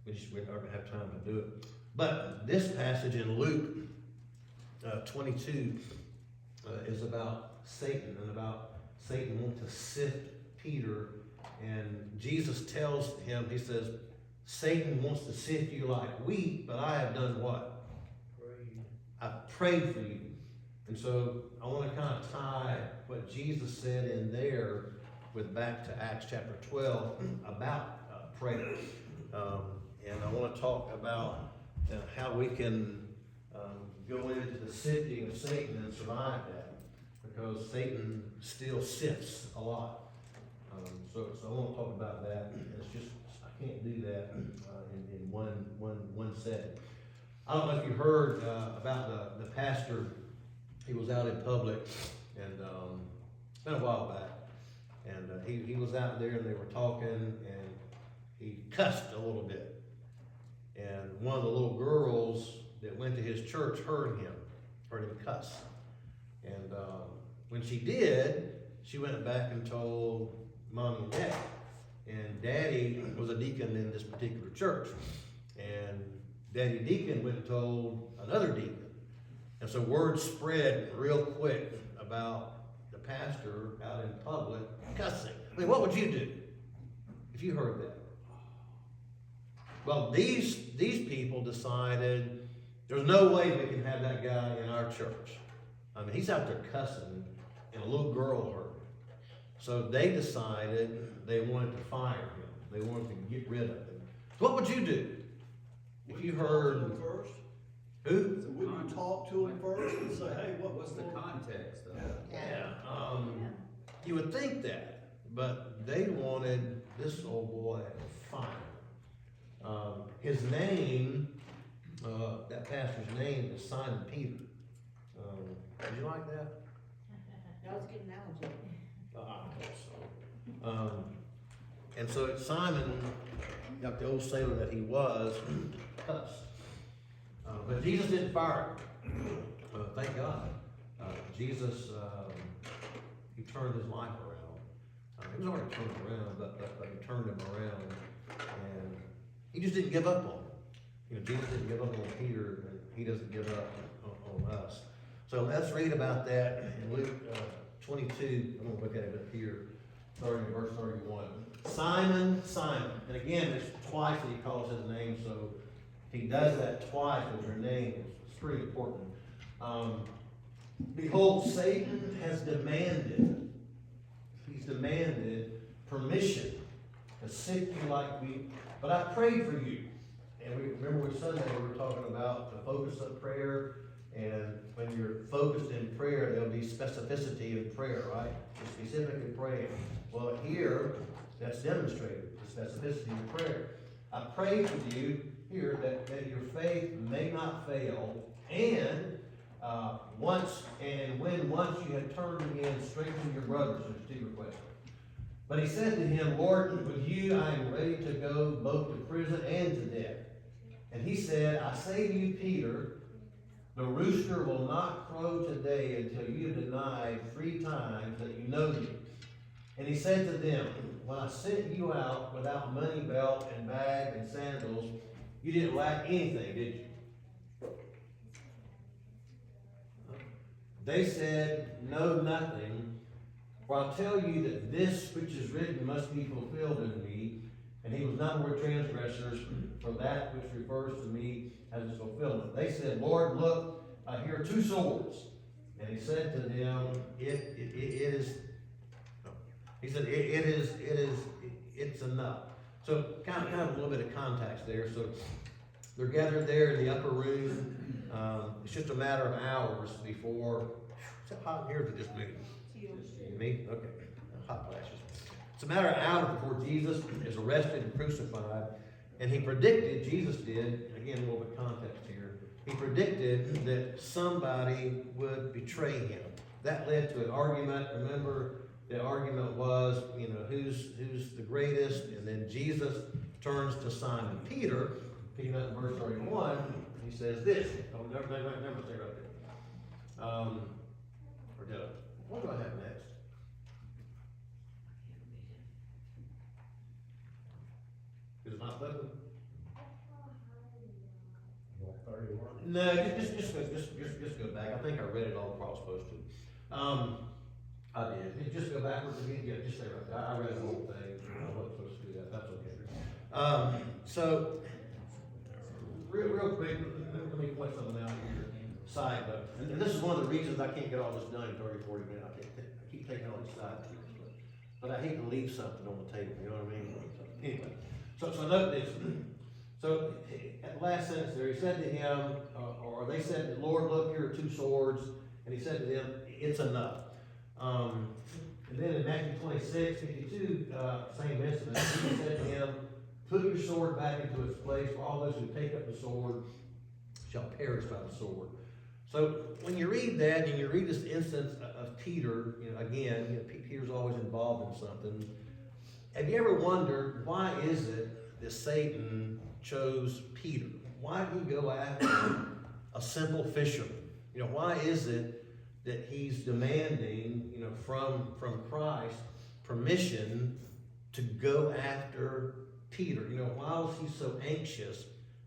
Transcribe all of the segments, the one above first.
we're not going to have time to do it. But this passage in Luke 22 is about Satan and about Satan wanting to sift Peter. And Jesus tells him, he says, Satan wants to sift you like wheat, but I have done what? I've prayed for you. And so I want to kind of tie what Jesus said in there with back to Acts chapter 12 about prayer. And I want to talk about how we can go into the sifting of Satan and survive that, because Satan still sifts a lot. So I want to talk about that. It's just, I can't do that in one setting. I don't know if you heard about the pastor. He was out in public, and it's been a while back. And he was out there, and they were talking, and he cussed a little bit. And one of the little girls that went to his church heard him cuss. And when she did, she went back and told Mommy and Daddy. And Daddy was a deacon in this particular church. And Daddy Deacon went and told another deacon. And so word spread real quick about the pastor out in public cussing. I mean, what would you do if you heard that? Well, these people decided there's no way we can have that guy in our church. I mean, he's out there cussing, and a little girl heard him. So they decided they wanted to fire him. They wanted to get rid of him. So what would you do if you heard first? Who? So would you talk to him first and say, hey, what's the context though? Yeah. You would think that, but they wanted this old boy fired. His name, that pastor's name is Simon Peter. Did you like that? That was a good analogy. I thought so. And so Simon, like the old sailor that he was, cussed. But Jesus didn't fire him. Thank God. Jesus, he turned his life around. He was already turned around, but he turned him around. And he just didn't give up on him. You know, Jesus didn't give up on Peter, and he doesn't give up on us. So let's read about that in Luke 22. I'm going to look at it up here, starting in verse 31. Simon, Simon. And again, it's twice that he calls his name, so if he does that twice with your name, it's pretty important. Behold, Satan has demanded, he's demanded permission to sift you like wheat, but I prayed for you. And we remember with Sunday we were talking about the focus of prayer, and when you're focused in prayer, there'll be specificity in prayer, right? You're specifically praying. Well, here, that's demonstrated, the specificity in prayer. I pray for you here that your faith may not fail, and once you have turned again, strengthen your brothers. There's two requests. But he said to him, Lord, with you I am ready to go both to prison and to death. And he said, I say to you, Peter, the rooster will not crow today until you have denied 3 times that you know me. And he said to them, when I sent you out without money belt and bag and sandals, you didn't lack anything, did you? They said, no, nothing. For I tell you that this which is written must be fulfilled in me. And he was not more transgressors, for that which refers to me as its fulfillment. They said, Lord, look, here are 2 swords. And he said to them, it's enough. So kind of a little bit of context there. So they're gathered there in the upper room. It's just a matter of hours before. Is it hot in here or is it just me? Me? Okay. Hot flashes. It's a matter of hours before Jesus is arrested and crucified. And he predicted, Jesus did, again, a little bit of context here. He predicted that somebody would betray him. That led to an argument. Remember, the argument was, who's the greatest? And then Jesus turns to Simon Peter. Picking up in verse 31, he says this. Oh, never stay right there. Or did I? What do I have next? Is it not button? No, just go back. I think I read it all across supposed to. I did. Just go backwards again. Yeah, just stay right there. I read the whole thing. I wasn't supposed to do that. That's okay. So, real quick, let me point something out here. Side note, and this is one of the reasons I can't get all this done in 30, 40 minutes. I keep taking all these side notes, but I hate to leave something on the table. You know what I mean? Anyway, so note this. So at the last sentence there, he said to him, or they said, Lord, look, here are two swords. And he said to them, it's enough. And then in Matthew 26, 52, same incident, he said to him, put your sword back into its place, for all those who take up the sword shall perish by the sword. So when you read that, and you read this instance of Peter, again, Peter's always involved in something. Have you ever wondered, why is it that Satan chose Peter? Why did he go after a simple fisherman? Why is it that he's demanding, from Christ permission to go after Peter? Why was he so anxious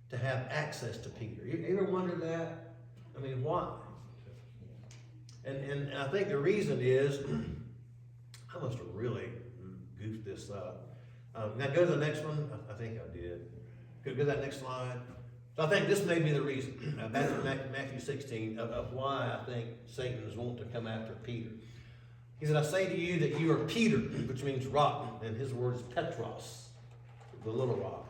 to have access to Peter? You ever wonder that? I mean, why? And I think the reason is, I must have really goofed this up. Now go to the next one. I think I did. Go to that next slide. So I think this may be the reason, back in Matthew 16, of why I think Satan is wanting to come after Peter. He said, I say to you that you are Peter, which means rock, and his word is Petros, the little rock.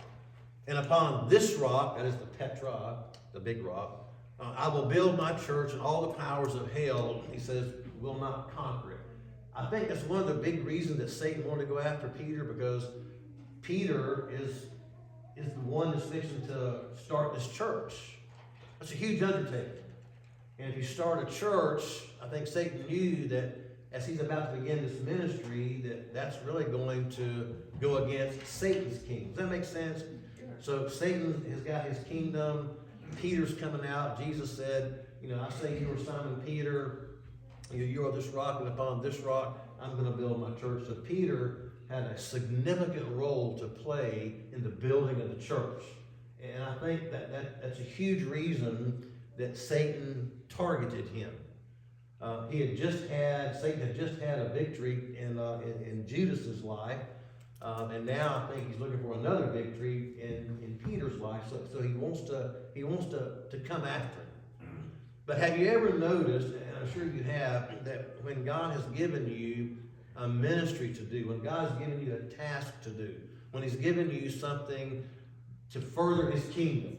And upon this rock, that is the Petra, the big rock, I will build my church, and all the powers of hell, he says, will not conquer it. I think that's one of the big reasons that Satan wanted to go after Peter, because Peter is the one that's fixing to start this church. That's a huge undertaking. And if you start a church, I think Satan knew that as he's about to begin this ministry, that's really going to go against Satan's kingdom. Does that make sense? So Satan has got his kingdom. Peter's coming out. Jesus said, I say you are Simon Peter. You are this rock, and upon this rock, I'm going to build my church. So Peter had a significant role to play in the building of the church. And I think that's a huge reason that Satan targeted him. Satan had just had a victory in Judas's life, and now I think he's looking for another victory in Peter's life. So he wants to come after him. But have you ever noticed, and I'm sure you have, that when God has given you a ministry to do, when God's given you a task to do, when he's given you something to further his kingdom,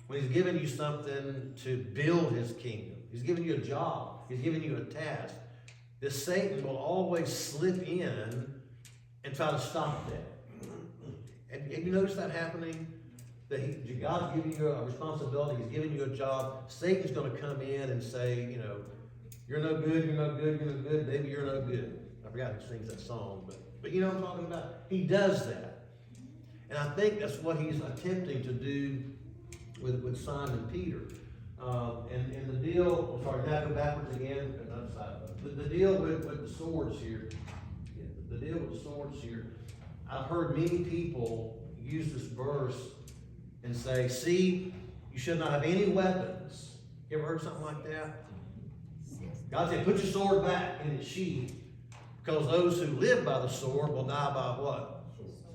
when he's given you something to build his kingdom, he's given you a job, he's given you a task, this Satan will always slip in and try to stop that. Have you noticed that happening? That God's giving you a responsibility, he's giving you a job, Satan's going to come in and say, you're no good, you're no good, you're no good, baby, you're no good. I forgot who sings that song, but you know what I'm talking about? He does that. And I think that's what he's attempting to do with Simon Peter. And the deal, now go backwards again, the deal with the swords here, I've heard many people use this verse and say, see, you should not have any weapons. You ever heard something like that? God said, put your sword back in its sheath, because those who live by the sword will die by what?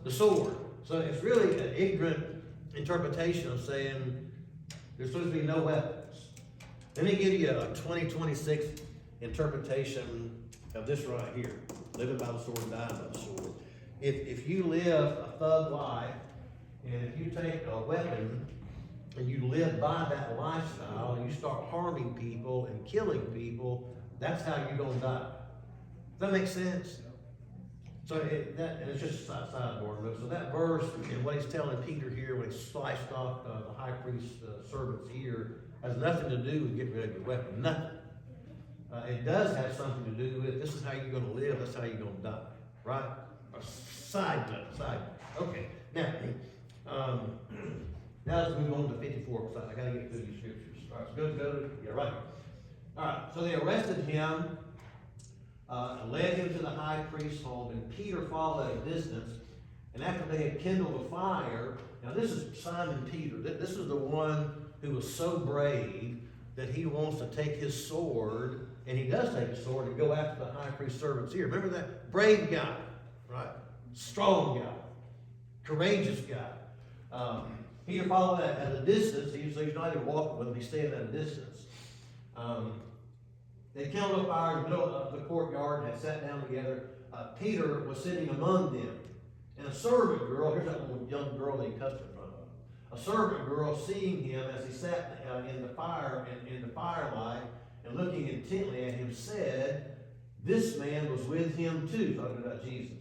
The sword. So it's really an ignorant interpretation of saying there's supposed to be no weapons. Let me give you a 2026 interpretation of this right here. Living by the sword and dying by the sword. If you live a thug life, and if you take a weapon and you live by that lifestyle and you start harming people and killing people, that's how you're going to die. Does that make sense? So and it's just a sidebar note. So that verse and what he's telling Peter here when he sliced off the high priest's servant's ear has nothing to do with getting rid of your weapon. Nothing. It does have something to do with this is how you're going to live. That's how you're going to die. Right? A side note. Okay. Now let's move on to 54 because I got to get through these scriptures. All right. So go to right. All right. So they arrested him. Led him to the high priest's home, and Peter followed at a distance. And after they had kindled a fire, now this is Simon Peter. This is the one who was so brave that he wants to take his sword, and he does take his sword and go after the high priest's servant's ear. Remember that? Brave guy, right? Strong guy, courageous guy. Peter followed at a distance. He's not even walking with him, he's staying at a distance. They kindled a fire in the middle of the courtyard and had sat down together. Peter was sitting among them. And a servant girl, here's that little young girl that he cussed in front of. A servant girl, seeing him as he sat in the firelight and looking intently at him, said, "This man was with him too," talking about Jesus.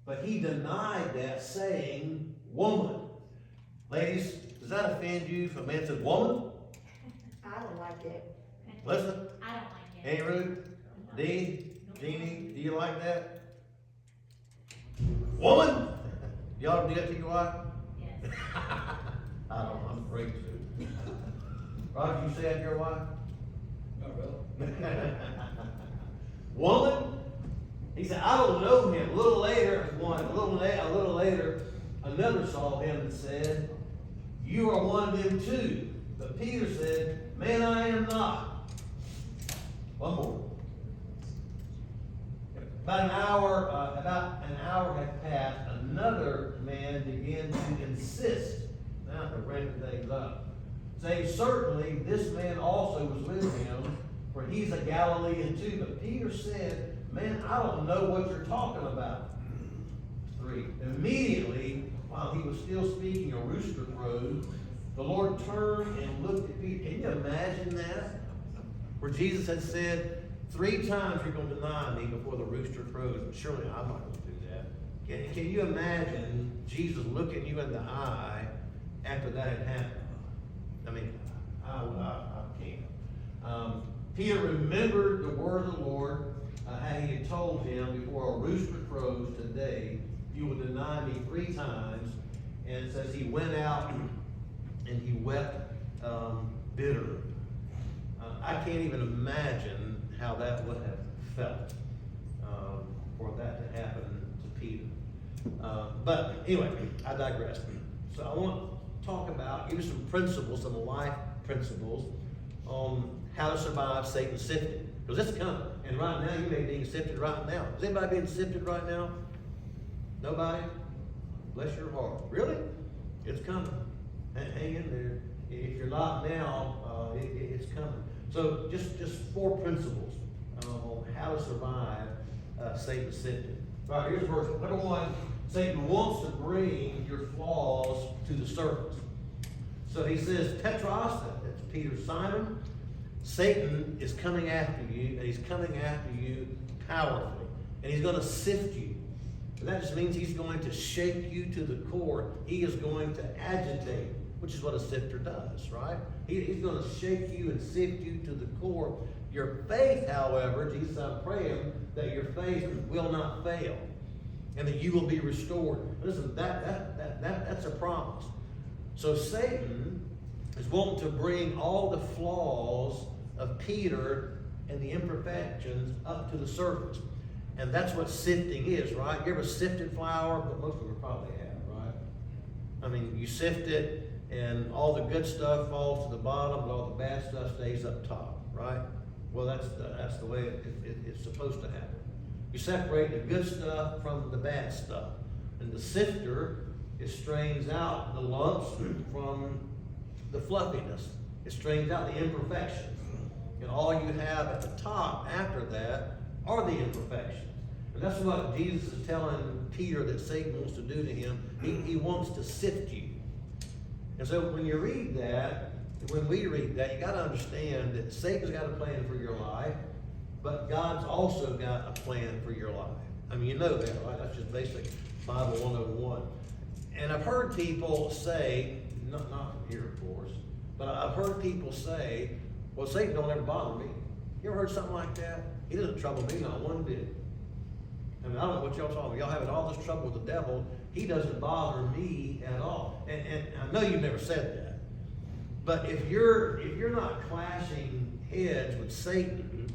But he denied that, saying, "Woman." Ladies, does that offend you if a man says woman? I don't like it. Listen, I don't like it. Aunt Ruth, Dee, Jeannie, do you like that? Woman? Y'all do that to your wife? Yes. I don't, I'm afraid to. Roger, you say that to your wife? Not really. Woman? He said, "I don't know him." A little later, another saw him and said, "You are one of them too." But Peter said, "Man, I am not." One more. About an hour had passed. Another man began to insist, now to bring things up, saying, "Certainly this man also was with him, for he's a Galilean too." But Peter said, "Man, I don't know what you're talking about." 3. Immediately, while he was still speaking, a rooster crowed. The Lord turned and looked at Peter. Can you imagine that? Where Jesus had said, 3 times you're going to deny me before the rooster crows. But surely I'm not going to do that. Can you imagine Jesus looking you in the eye after that had happened? I mean, I can't. Peter remembered the word of the Lord, how he had told him, "Before a rooster crows today, you will deny me 3 times." And it says he went out and he wept bitterly. I can't even imagine how that would have felt for that to happen to Peter. But anyway, I digress. So I want to talk about, give you some principles, some life principles on how to survive Satan's sifting. Because it's coming. And right now, you may be being sifted right now. Is anybody being sifted right now? Nobody? Bless your heart. Really? It's coming. Hang in there. If you're not now, it's coming. So just 4 principles on how to survive Satan's sifting. All right, here's verse. Number 1, Satan wants to bring your flaws to the surface. So he says, Petros, that's Peter, Simon, Satan is coming after you, and he's coming after you powerfully. And he's going to sift you. And that just means he's going to shake you to the core. He is going to agitate, which is what a sifter does, right? He's going to shake you and sift you to the core. Your faith, however, Jesus, I'm praying that your faith will not fail and that you will be restored. Listen, that's a promise. So Satan is wanting to bring all the flaws of Peter and the imperfections up to the surface. And that's what sifting is, right? You ever sifted flour? But most of you probably have, right? I mean, you sift it, and all the good stuff falls to the bottom, and all the bad stuff stays up top, right? Well, that's the way it's supposed to happen. You separate the good stuff from the bad stuff. And the sifter, it strains out the lumps from the fluffiness. It strains out the imperfections. And all you have at the top after that are the imperfections. And that's what Jesus is telling Peter that Satan wants to do to him. He wants to sift you. And so when you read that, when we read that, you got to understand that Satan's got a plan for your life, but God's also got a plan for your life. I mean, you know that, right? That's just basic Bible 101. And I've heard people say, not from here, of course, but I've heard people say, well, Satan don't ever bother me. You ever heard something like that? He doesn't trouble me, not one bit. I mean, I don't know what y'all talking about. Y'all having all this trouble with the devil. He doesn't bother me at all. And I know you've never said that. But if you're not clashing heads with Satan,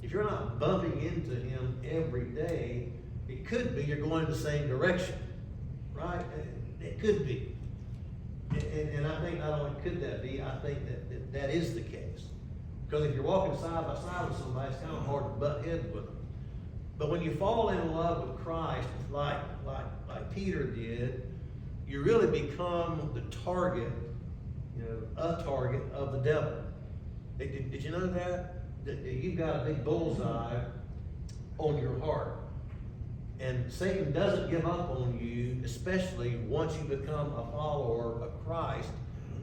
if you're not bumping into him every day, it could be you're going in the same direction, right? It could be. And And I think not only could that be, I think that is the case. Because if you're walking side by side with somebody, it's kind of hard to butt heads with them. But when you fall in love with Christ, like Peter did, you really become the target, a target of the devil. Did you know that? That you've got a big bullseye on your heart. And Satan doesn't give up on you, especially once you become a follower of Christ.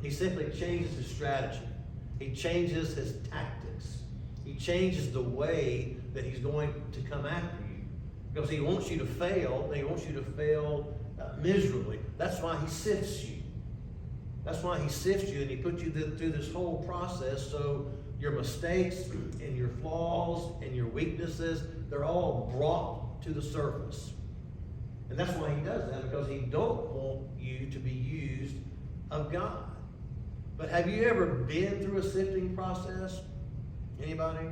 He simply changes his strategy. He changes his tactics. He changes the way that he's going to come after you. Because he wants you to fail, and he wants you to fail miserably. That's why he sifts you. That's why he sifts you, and he puts you through this whole process so your mistakes and your flaws and your weaknesses, they're all brought to the surface. And that's why he does that, because he don't want you to be used of God. But have you ever been through a sifting process? Anybody?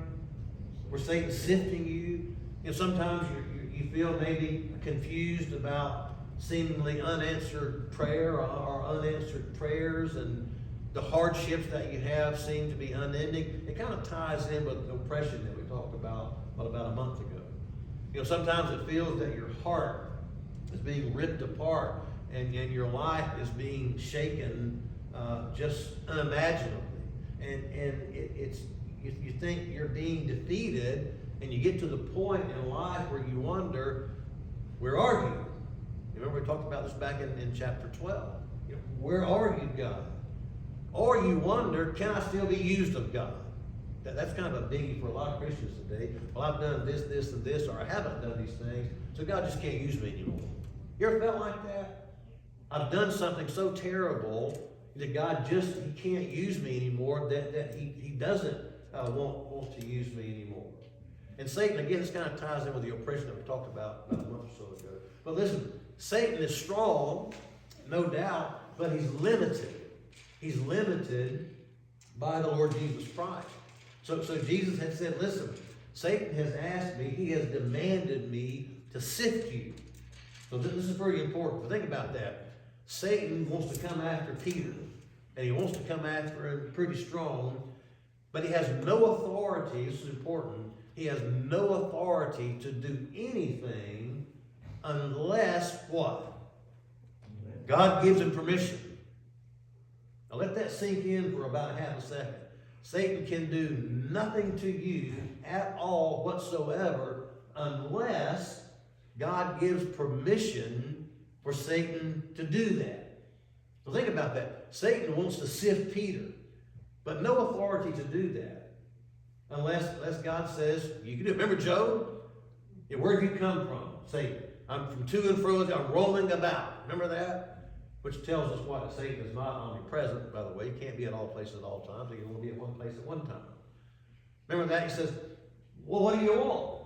Where Satan's sifting you? Sometimes you feel maybe confused about seemingly unanswered prayer or unanswered prayers, and the hardships that you have seem to be unending. It kind of ties in with the oppression that we talked about a month ago. Sometimes it feels that your heart is being ripped apart and your life is being shaken just unimaginably. And you think you're being defeated, and you get to the point in life where you wonder, where are you? Remember we talked about this back in chapter 12. Where are you, God? Or you wonder, can I still be used of God? That's kind of a biggie for a lot of Christians today. Well, I've done this, and this, or I haven't done these things, so God just can't use me anymore. You ever felt like that? I've done something so terrible that God he can't use me anymore, that he doesn't want to use me anymore. And Satan, again, this kind of ties in with the oppression that we talked about a month or so ago. But listen, Satan is strong, no doubt, but he's limited. He's limited by the Lord Jesus Christ. So Jesus had said, listen, Satan has asked me, he has demanded me to sift you. So this is very important. But think about that. Satan wants to come after Peter, and he wants to come after him pretty strong, but he has no authority, this is important, he has no authority to do anything unless what? God gives him permission. Now let that sink in for about a half a second. Satan can do nothing to you at all whatsoever unless God gives permission for Satan to do that. So think about that. Satan wants to sift Peter, but no authority to do that unless God says you can do it. Remember Job? Yeah, where did you come from? Satan. I'm from to and fro, I'm roaming about. Remember that? Which tells us what? That Satan is not omnipresent, by the way. He can't be at all places at all times. He can only be at one place at one time. Remember that? He says, well, what do you want?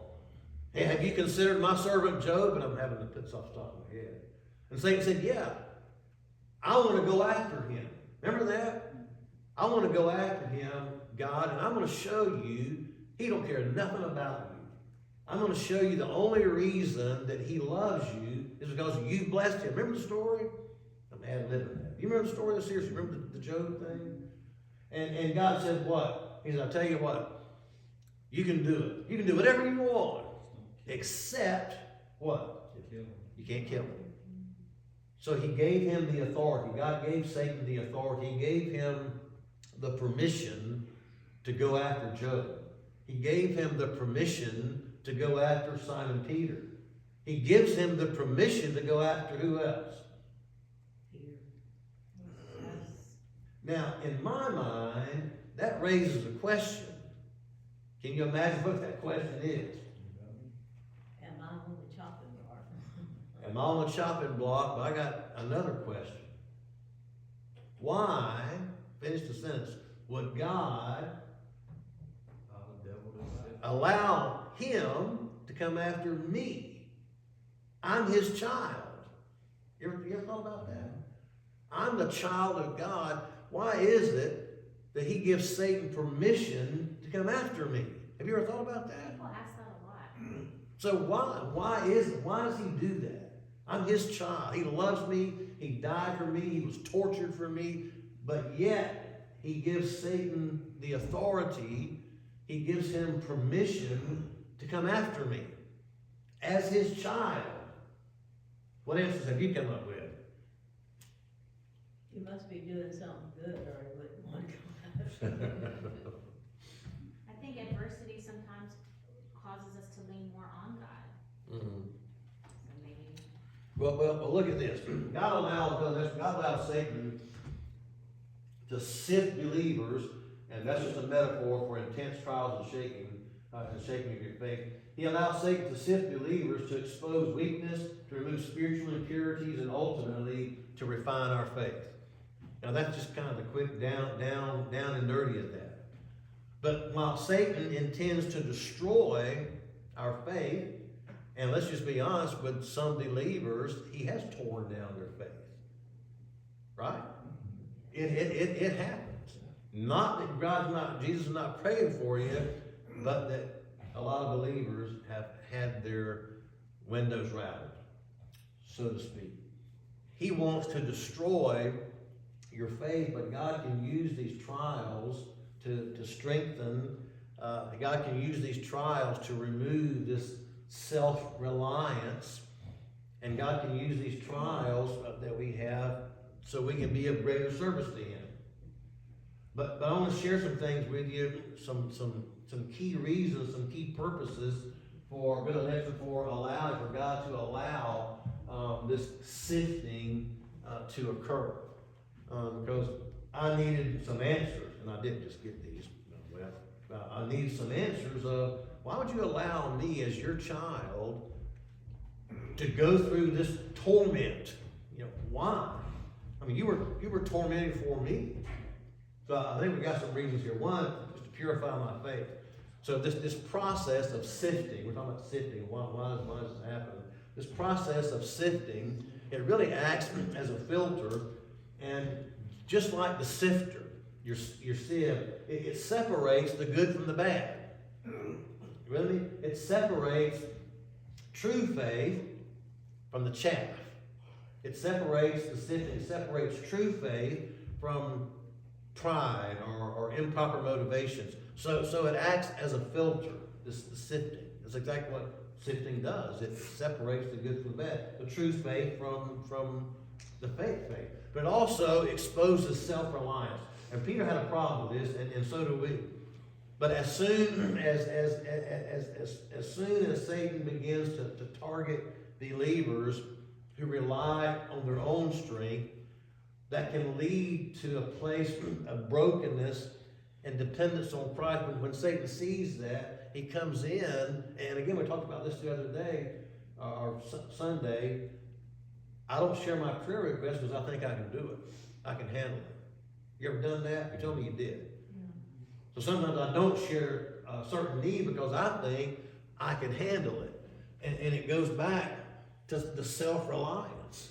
Hey, have you considered my servant Job? And I'm having to put stuff in my head. And Satan said, yeah, I want to go after him. Remember that? I want to go after him, God, and I'm going to show you he don't care nothing about you. I'm going to show you the only reason that he loves you is because you blessed him. Remember the story? I'm ad-libbing that. You remember the story of the series? You remember the Job thing? And God said what? He said, I'll tell you what. You can do it. You can do whatever you want. Except what? You can't kill him. So he gave him the authority. God gave Satan the authority. He gave him the permission to go after Job. He gave him the permission to go after Simon Peter. He gives him the permission to go after who else? Peter. Now, in my mind, that raises a question. Can you imagine what that question is? Am I on the chopping block? Am I on the chopping block? But I got another question. Why, finish the sentence, would God allow him to come after me? I'm his child. You ever thought about that? I'm the child of God. Why is it that he gives Satan permission to come after me? Have you ever thought about that? People ask that a lot. So why does he do that? I'm his child. He loves me. He died for me. He was tortured for me. But yet, he gives Satan the authority. He gives him permission to come after me as his child. What answers have you come up with? You must be doing something good or he wouldn't want to come after. I think adversity sometimes causes us to lean more on God. Mm-hmm. So maybe. Well, look at this. God allows Satan to sift believers, and that's just a metaphor for intense trials and shaking of your faith. He allows Satan to sift believers to expose weakness, to remove spiritual impurities, and ultimately to refine our faith. Now that's just kind of the quick down and dirty of that. But while Satan intends to destroy our faith, and let's just be honest, with some believers, he has torn down their faith. Right? It happens. Not that Jesus is not praying for you, but that a lot of believers have had their windows rattled, so to speak. He wants to destroy your faith, but God can use these trials to strengthen. God can use these trials to remove this self-reliance, and God can use these trials that we have so we can be of greater service to Him. But I want to share some things with you, some key reasons, some key purposes for God to allow this sifting to occur. Because I needed some answers, and I didn't just get these. I needed some answers of why would you allow me as your child to go through this torment? Why? I mean, you were tormented for me. So I think we got some reasons here. One, is to purify my faith. So this process of sifting, we're talking about sifting. Why does this happen? This process of sifting, it really acts as a filter, and just like the sifter, your sieve, it separates the good from the bad. Really? It separates true faith from the chaff. It separates the sifting. It separates true faith from pride or improper motivations. So it acts as a filter, the sifting. That's exactly what sifting does. It separates the good from the bad, the true faith from the fake faith. But it also exposes self-reliance. And Peter had a problem with this, and so do we. But as soon as Satan begins to target believers who rely on their own strength, that can lead to a place of brokenness and dependence on Christ. When Satan sees that, he comes in, and again, we talked about this the other day, or Sunday. I don't share my prayer requests because I think I can do it. I can handle it. You ever done that? You told me you did. So sometimes I don't share a certain need because I think I can handle it. And it goes back to the self-reliance.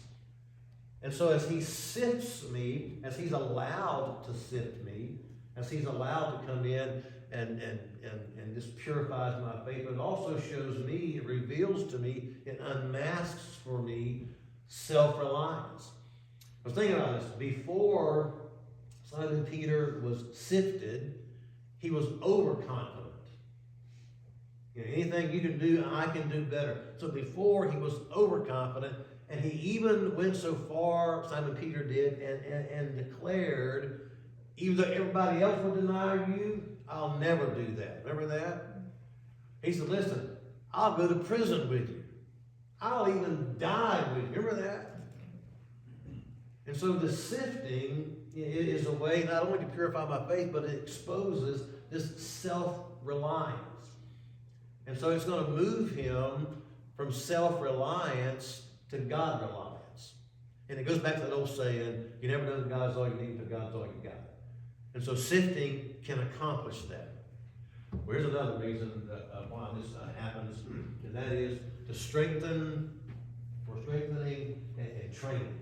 And so as he sifts me, as he's allowed to sift me, as he's allowed to come in and this purifies my faith, but it also shows me, it reveals to me, it unmasks for me self-reliance. I was thinking about this. Before Simon Peter was sifted, he was overconfident. Anything you can do, I can do better. So before he was overconfident, and he even went so far, Simon Peter did, and declared, even though everybody else will deny you, I'll never do that. Remember that? He said, listen, I'll go to prison with you. I'll even die with you. Remember that? And so the sifting is a way not only to purify my faith, but it exposes this self-reliance. And so it's going to move him from self-reliance to God-reliance. And it goes back to that old saying, you never know that God's all you need until God's all you got. And so sifting can accomplish that. Well, here's another reason why this happens, and that is for strengthening and training.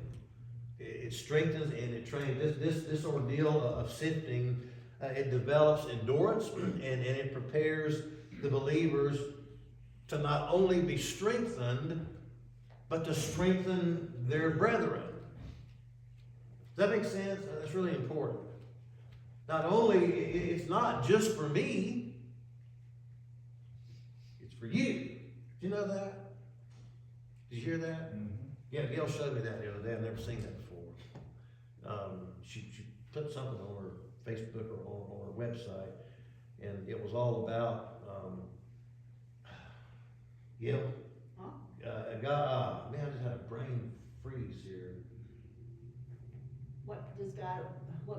It strengthens and it trains. This ordeal of sifting, it develops endurance and it prepares the believers to not only be strengthened, but to strengthen their brethren. Does that make sense? That's really important. Not only, it's not just for me, it's for you. Did you know that? Did you hear that? Mhm. Yeah, Gail showed me that the other day. I've never seen that before. She put something on her Facebook or on her website, and it was all about, Gail, Huh? a guy, man, I just had a brain freeze here. What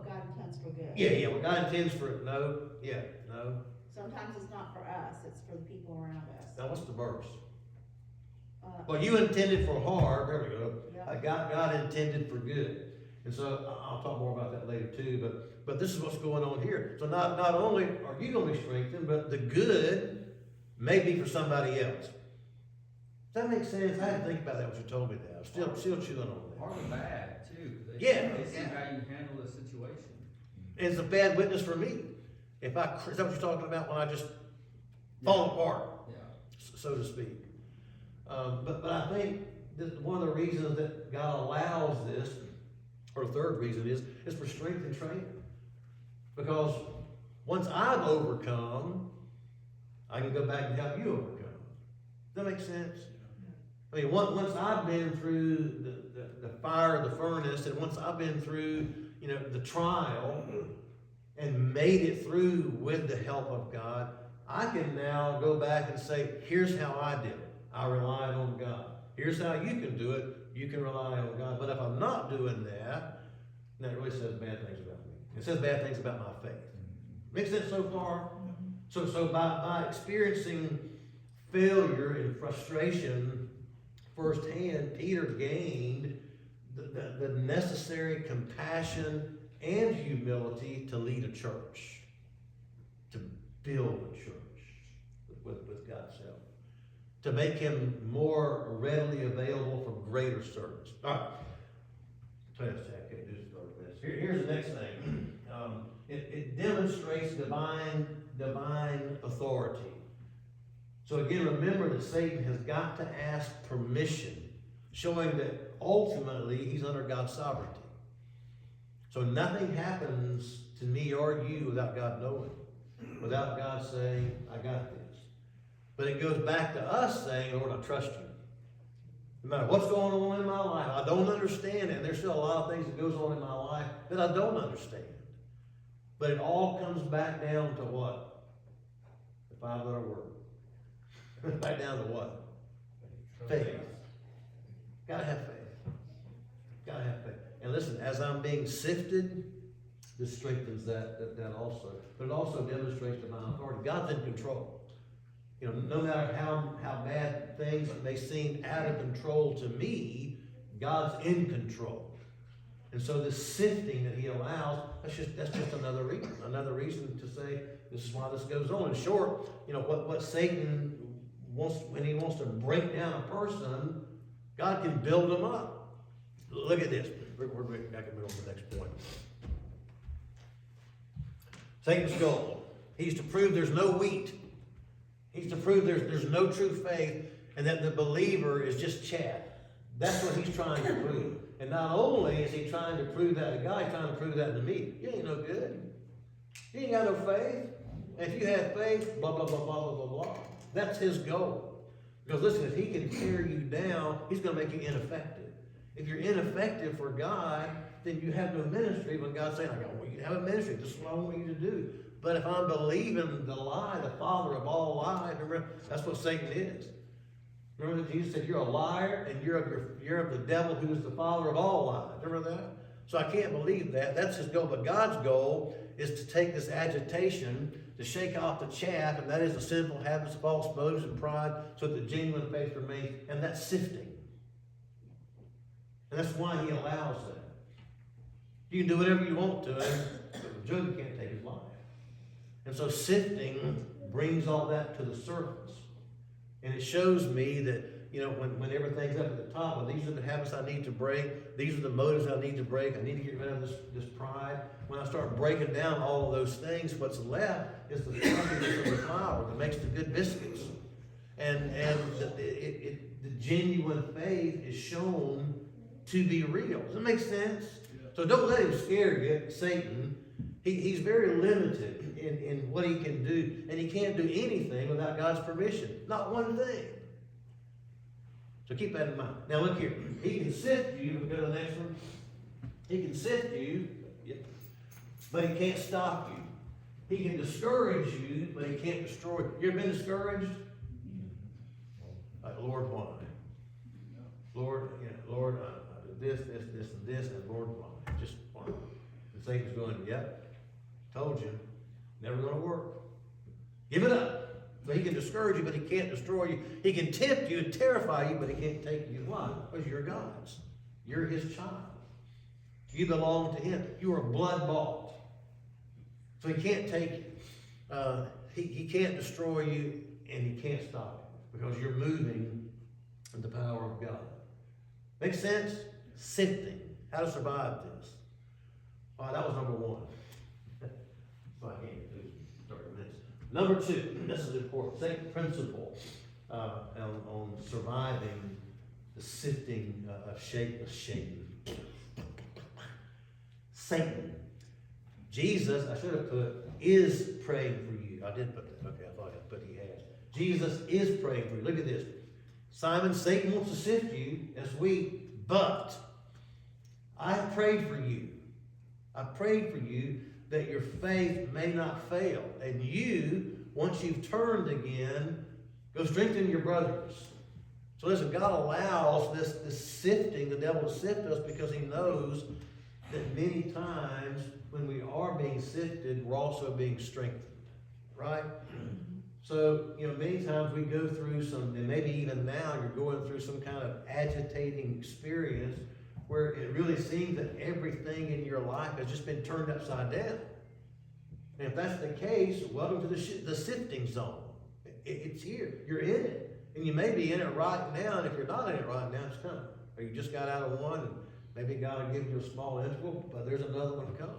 God intends for good. Yeah, what God intends for, no. Sometimes it's not for us, it's for the people around us. Now, what's the verse? Uh, Well, you intended for harm, there we go. Yeah. God intended for good. And so I'll talk more about that later too, but this is what's going on here. So not only are you gonna be strengthened, but the good may be for somebody else. Does that make sense? I didn't think about that when you told me that. I'm still chewing on that. Or the bad too. Yeah. They see how you handle the situation. It's a bad witness for me. Is that what you're talking about when I just fall apart, Yeah. so to speak? But I think that one of the reasons that God allows this, or the third reason is for strength and training. Because once I've overcome, I can go back and help you overcome. Does that make sense? I mean, once I've been through the fire of the furnace, and once I've been through, the trial, and made it through with the help of God, I can now go back and say, here's how I did it. I relied on God. Here's how you can do it. You can rely on God. But if I'm not doing that, then it really says bad things about me. It says bad things about my faith. Make sense so far? So by experiencing failure and frustration firsthand, Peter gained the necessary compassion and humility to lead a church, to build a church with God's help, to make him more readily available for greater service. All right. I can't do this for 30 minutes. Here's the next thing. It demonstrates divine authority. So again, remember that Satan has got to ask permission, showing that ultimately he's under God's sovereignty. So nothing happens to me or you without God knowing, without God saying, I got this. But it goes back to us saying, Lord, I trust you. No matter what's going on in my life, I don't understand it. And there's still a lot of things that goes on in my life that I don't understand. But it all comes back down to what? The 5-letter word. Back down to what? Faith. Gotta have faith. Gotta have faith. And listen, as I'm being sifted, this strengthens that also. But it also demonstrates divine authority. God's in control. No matter how bad things may seem out of control to me, God's in control. And so this sifting that he allows, that's just another reason to say this is why this goes on. In short, what Satan wants, when he wants to break down a person, God can build them up. Look at this. We're back in the middle of the next point. Satan's goal. He's to prove there's no wheat. He's to prove there's no true faith and that the believer is just chaff. That's what he's trying to prove. And not only is he trying to prove that to God, he's trying to prove that to me. You ain't no good. You ain't got no faith. And if you have faith, blah, blah, blah, blah, blah, blah, blah. That's his goal. Because listen, if he can tear you down, he's going to make you ineffective. If you're ineffective for God, then you have no ministry. When God's saying, I want you to have a ministry. This is what I want you to do. But if I'm believing the lie, the father of all lies, remember, that's what Satan is. Remember that Jesus said, you're a liar and you're of the devil who is the father of all lies. Remember that? So I can't believe that. That's his goal. But God's goal is to take this agitation, to shake off the chaff, and that is the sinful habits, false motives, and pride, so that the genuine faith remains. And that's sifting. And that's why he allows that. You can do whatever you want to him, but Job can't take his life. And so sifting brings all that to the surface. And it shows me that, when everything's up at the top, well, these are the habits I need to break. These are the motives I need to break. I need to get rid of this pride. When I start breaking down all of those things, what's left is the fluffiness of the flour that makes the good biscuits. And the genuine faith is shown to be real. Does that make sense? So don't let him scare you, Satan. He's very limited in what he can do, and he can't do anything without God's permission. Not one thing. So keep that in mind. Now look here. He can sift you. We'll go to the next one. He can sift you, but he can't stop you. He can discourage you, but he can't destroy you. You ever been discouraged? Like, Lord, why? Lord, Lord, I do this, and this, and Lord, why? Just why? And Satan's going, yep, told you, never going to work. Give it up. So he can discourage you, but he can't destroy you. He can tempt you and terrify you, but he can't take you. Why? Because you're God's. You're his child. You belong to him. You are blood bought. So he can't take you. He can't destroy you, and he can't stop you because you're moving in the power of God. Make sense? Sifting. How to survive this. All right, that was number one. So I can't do 30 minutes. Number two, this is important. Second principle on surviving the sifting of Satan. Satan. Jesus, I should have put, is praying for you. I did put that. Okay, I thought I put he has. Jesus is praying for you. Look at this. Simon, Satan wants to sift you as wheat, but I prayed for you. I prayed for you that your faith may not fail. And you, once you've turned again, go strengthen your brothers. So listen, God allows this sifting, the devil to sift us because he knows that many times when we are being sifted, we're also being strengthened, right? So, many times we go through some, and maybe even now you're going through some kind of agitating experience where it really seems that everything in your life has just been turned upside down. And if that's the case, welcome to the sifting zone. It's here. You're in it. And you may be in it right now, and if you're not in it right now, it's coming. Or you just got out of one, and maybe God will give you a small interval, but there's another one coming.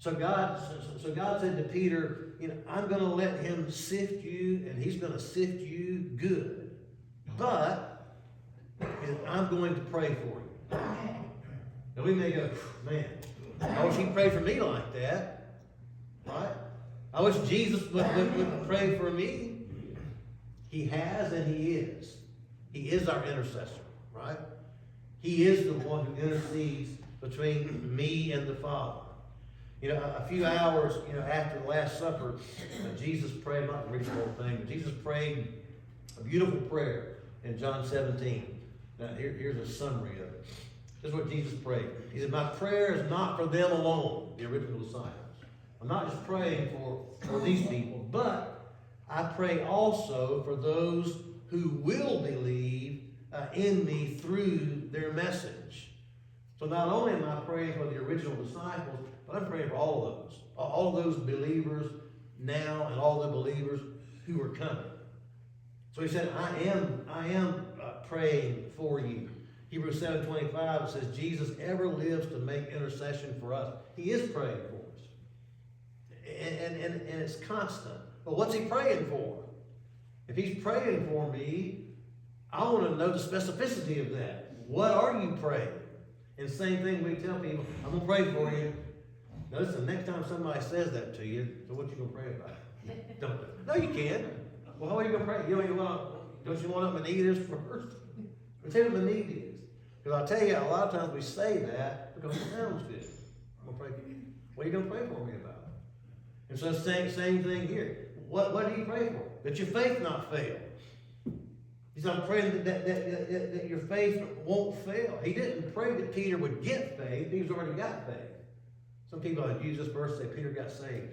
So God said to Peter, I'm going to let him sift you, and he's going to sift you good. But I'm going to pray for you. Now we may go, man, I wish he prayed for me like that. Right? I wish Jesus would pray for me. He has and he is. He is our intercessor. Right? He is the one who intercedes between me and the Father. A few hours, after the Last Supper, Jesus prayed, I'm not going to read the whole thing, but Jesus prayed a beautiful prayer in John 17. Now, here's a summary of it. This is what Jesus prayed. He said, my prayer is not for them alone, the original disciples. I'm not just praying for these people, but I pray also for those who will believe in me through their message. So not only am I praying for the original disciples, but I'm praying for all of those believers now and all the believers who are coming. So he said, I am praying for you. Hebrews 7:25 says, Jesus ever lives to make intercession for us. He is praying for us. And it's constant. But what's he praying for? If he's praying for me, I want to know the specificity of that. What are you praying? And same thing we tell people, I'm going to pray for you. Now listen, next time somebody says that to you, so what you going to pray about? Don't do it. No, you can't. Well, how are you going to pray? Don't you want what my need is first? Tell me what my need is. Because I'll tell you, a lot of times we say that because it sounds good. I'm going to pray for you. What are you going to pray for me about? And so same thing here. What do you pray for? That your faith not fail. He said, I'm praying that your faith won't fail. He didn't pray that Peter would get faith. He's already got faith. Some people have used this verse to say Peter got saved.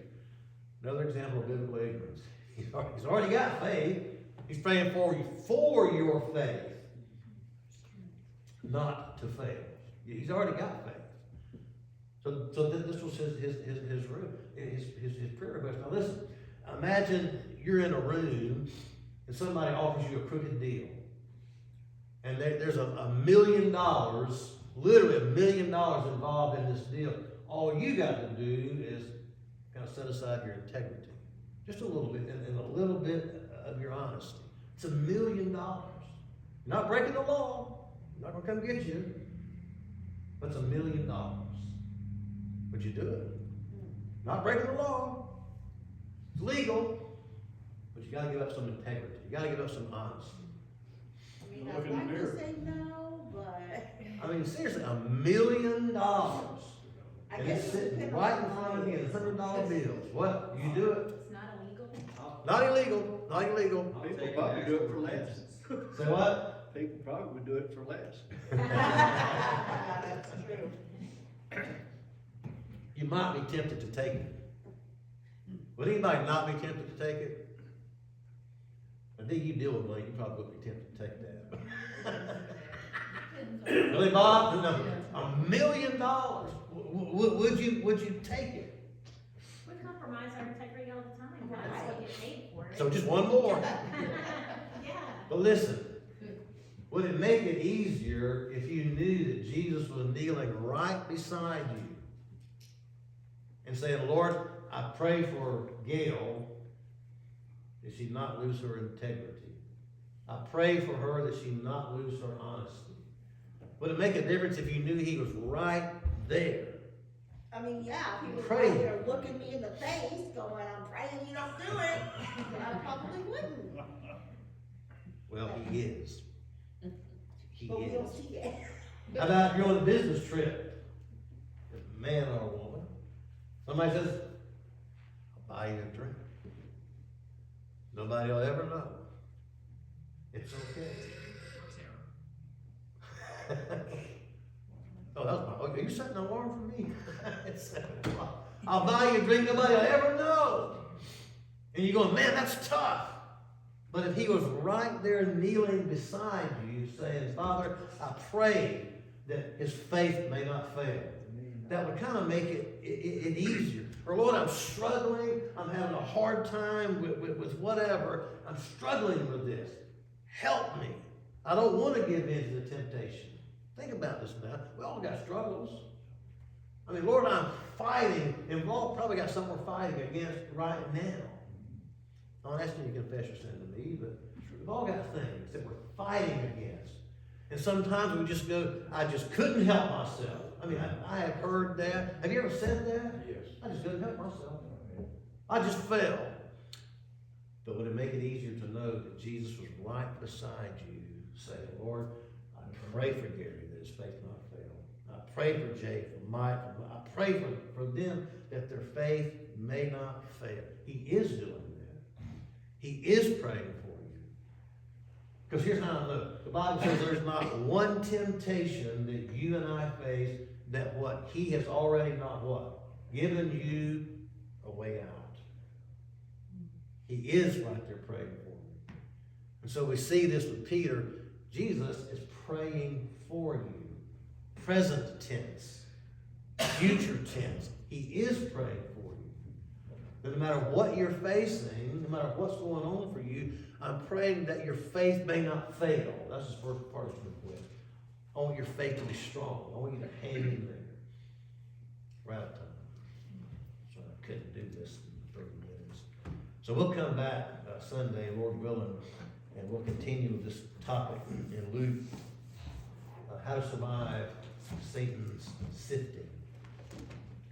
Another example of biblical ignorance. He's already got faith. He's praying for you for your faith, not to fail. He's already got faith. So this was his room, his prayer request. Now listen, imagine you're in a room and somebody offers you a crooked deal. And there's $1 million, literally $1 million involved in this deal. All you got to do is kind of set aside your integrity. Just a little bit, and a little bit of your honesty. It's $1 million. You're not breaking the law. I'm not gonna come get you. But it's $1 million. Would you do it? Not breaking the law. It's legal. But you gotta give up some integrity. You gotta give up some honesty. I mean, Look I'd in the like to mirror. say no, but I mean, seriously, $1 million. I And guess it's it sitting depends right on in the front of you in line. $100 bills. What? You do it? It's not illegal. Not illegal. Not illegal. I'll People take probably an do it extra for less. license. Say what? People probably would do it for less. That's true. You might be tempted to take it. Would anybody not be tempted to take it? I think you deal with one, you probably would be tempted to take that. Really, Bob? No, $1 million. Would you take it? We compromise our integrity all the time, that's what we get paid for it. So just one more. Yeah. But listen, would it make it easier if you knew that Jesus was kneeling right beside you and saying, Lord, I pray for Gail that she not lose her integrity. I pray for her that she not lose her honesty. Would it make a difference if you knew he was right there? I mean, yeah, if he was Pray. right there looking me in the face, going, I'm praying you don't do it, I probably wouldn't. Well, he is. He But we don't is. see it. How about if you're on a business trip, a man or a woman, somebody says, I'll buy you a drink. Nobody will ever know. It's okay. Oh, that's my, okay, you setting an alarm for me? It's 7 o'clock. I'll buy you a drink, nobody will ever know. And you're going, man, that's tough. But if he was right there kneeling beside you, saying, Father, I pray that his faith may not fail, that would kind of make it easier. Or Lord, I'm struggling, I'm having a hard time with whatever, I'm struggling with this. Help me. I don't want to give in to the temptation. Think about this now. We all got struggles. I mean, Lord, I'm fighting, and we've all probably got something we're fighting against right now. I'm not asking you to confess your sin to me, but we've all got things that we're fighting against. And sometimes we just go, I just couldn't help myself. I mean, I have heard that. Have you ever said that? Yes. I just couldn't help myself. I just fell. But would it make it easier to know that Jesus was right beside you, saying, Lord, I pray for Gary that his faith not fail. I pray for Jay, for Mike, I pray for them that their faith may not fail. He is doing that. He is praying for you. Because here's how I know. The Bible says there's not one temptation that you and I face that what? He has already not what? Given you a way out. He is right there praying for you. And so we see this with Peter. Jesus is praying for you. Present tense. Future tense. He is praying for you. That no matter what you're facing, no matter what's going on for you, I'm praying that your faith may not fail. That's the first part of the request. I want your faith to be strong. I want you to hang in there. We're out of time. So I couldn't do this in 30 minutes. So we'll come back Sunday, Lord willing, and we'll continue with this topic in Luke. How to survive Satan's sifting.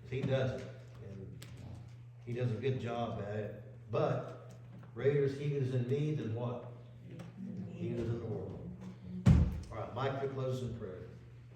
He does it, and he does a good job at it. But greater is he that is in me than what? He that is in the world. All right, Mike, could close in prayer.